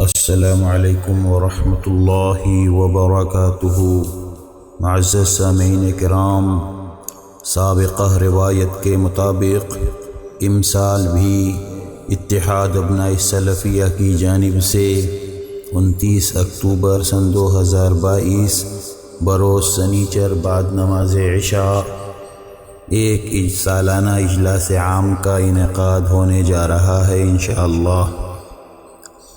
السلام علیکم ورحمۃ اللہ وبرکاتہ۔ معزز سامعین کرام، سابقہ روایت کے مطابق امسال بھی اتحاد ابناء سلفیہ کی جانب سے 29 اکتوبر سن 2022 بروز سنیچر بعد نماز عشاء ایک سالانہ اجلاس عام کا انعقاد ہونے جا رہا ہے انشاءاللہ۔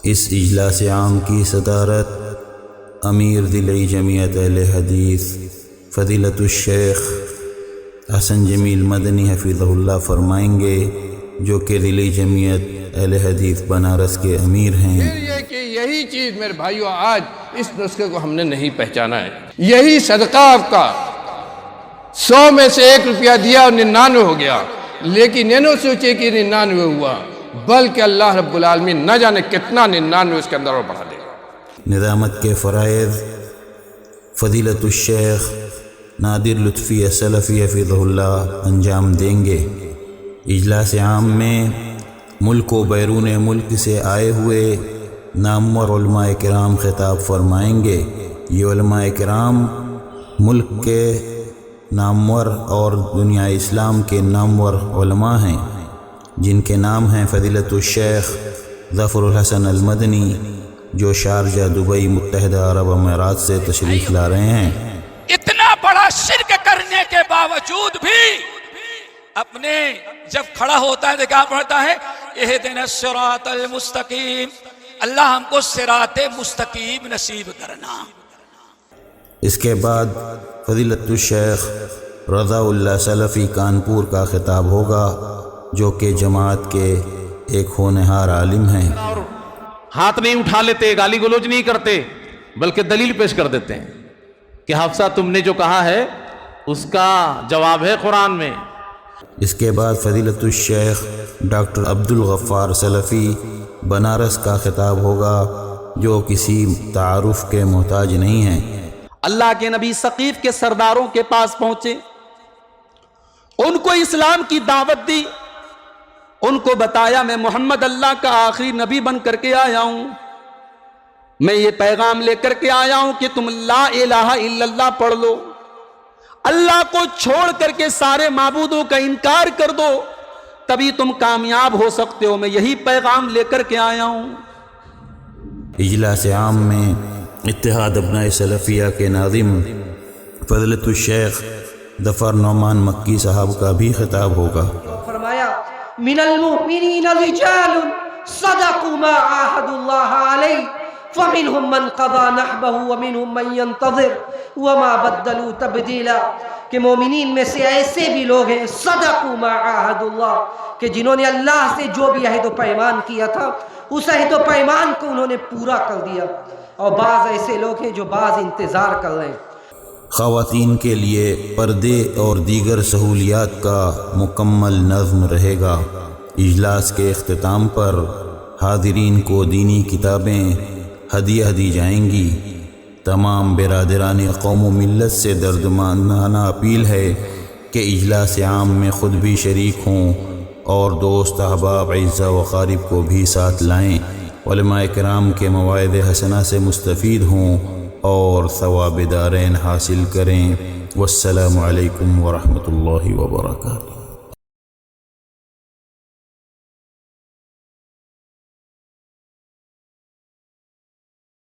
اس اجلاس عام کی صدارت امیر دلی جمعیت اہل حدیث فضیلت الشیخ حسن جمیل مدنی حفظہ اللہ فرمائیں گے، جو کہ دلی جمعیت اہل حدیث بنارس کے امیر ہیں۔ پھر یہ کہ یہی چیز میرے بھائیوں آج اس نسخے کو ہم نے نہیں پہچانا ہے۔ یہی صدقہ آپ کا 100 میں سے 1 روپیہ دیا اور 99 ہو گیا، لیکن یہ نہ سوچے کہ 99 ہوا، بلکہ اللہ رب العالمین نہ جانے کتنا 99 اس کے اندر اور بڑھا دے گا۔ نظامت کے فرائض فضیلت الشیخ نادر لطفی سلفی حفظہ اللہ انجام دیں گے۔ اجلاس عام میں ملک و بیرون ملک سے آئے ہوئے نامور علماء کرام خطاب فرمائیں گے۔ یہ علماء کرام ملک کے نامور اور دنیا اسلام کے نامور علماء ہیں، جن کے نام ہیں فضیلت الشیخ ظفر الحسن المدنی، جو شارجہ دبئی متحدہ عرب امارات سے تشریف لا رہے ہیں۔ اتنا بڑا شرک کرنے کے باوجود بھی اپنے جب کھڑا ہوتا ہے تو کیا پڑھتا ہے؟ اہدنا الصراط المستقیم، اللہ ہم کو صراط مستقیم نصیب کرنا۔ اس کے بعد فضیلت الشیخ رضا اللہ سلفی کانپور کا خطاب ہوگا، جو کہ جماعت کے ایک ہونہار عالم ہیں۔ ہاتھ نہیں اٹھا لیتے، گالی گلوچ نہیں کرتے، بلکہ دلیل پیش کر دیتے ہیں کہ حفصہ تم نے جو کہا ہے اس کا جواب ہے قرآن میں۔ اس کے بعد فضیلت الشیخ ڈاکٹر عبدالغفار سلفی بنارس کا خطاب ہوگا، جو کسی تعارف کے محتاج نہیں ہیں۔ اللہ کے نبی ثقیف کے سرداروں کے پاس پہنچے، ان کو اسلام کی دعوت دی، ان کو بتایا میں محمد اللہ کا آخری نبی بن کر کے آیا ہوں، میں یہ پیغام لے کر کے آیا ہوں کہ تم لا الہ الا اللہ پڑھ لو، اللہ کو چھوڑ کر کے سارے معبودوں کا انکار کر دو، تبھی تم کامیاب ہو سکتے ہو، میں یہی پیغام لے کر کے آیا ہوں۔ اجلاس عام میں اتحاد ابناء سلفیہ کے ناظم فضیلت الشیخ ظفر نعمان مکی صاحب کا بھی خطاب ہوگا۔ فرمایا من المؤمنین رجال صدقوا ما عاهدوا الله علیہ فمنهم من قضى نحبه ومنهم من ينتظر وما بدلوا تبدیلا، کہ مومنین میں سے ایسے بھی لوگ ہیں صدقوا ما عاهدوا اللہ، کہ جنہوں نے اللہ سے جو بھی عہد و پیمان کیا تھا اس عہد و پیمان کو انہوں نے پورا کر دیا، اور بعض ایسے لوگ ہیں جو بعض انتظار کر رہے ہیں۔ خواتین کے لیے پردے اور دیگر سہولیات کا مکمل نظم رہے گا۔ اجلاس کے اختتام پر حاضرین کو دینی کتابیں ہدیہ دی جائیں گی۔ تمام برادران قوم و ملت سے دردمندانہ اپیل ہے کہ اجلاس عام میں خود بھی شریک ہوں اور دوست احباب اعزاء و اقارب کو بھی ساتھ لائیں، علماء کرام کے مواعظ حسنہ سے مستفید ہوں اور ثواب دارین حاصل کریں۔ والسلام علیکم ورحمۃ اللہ وبرکاتہ۔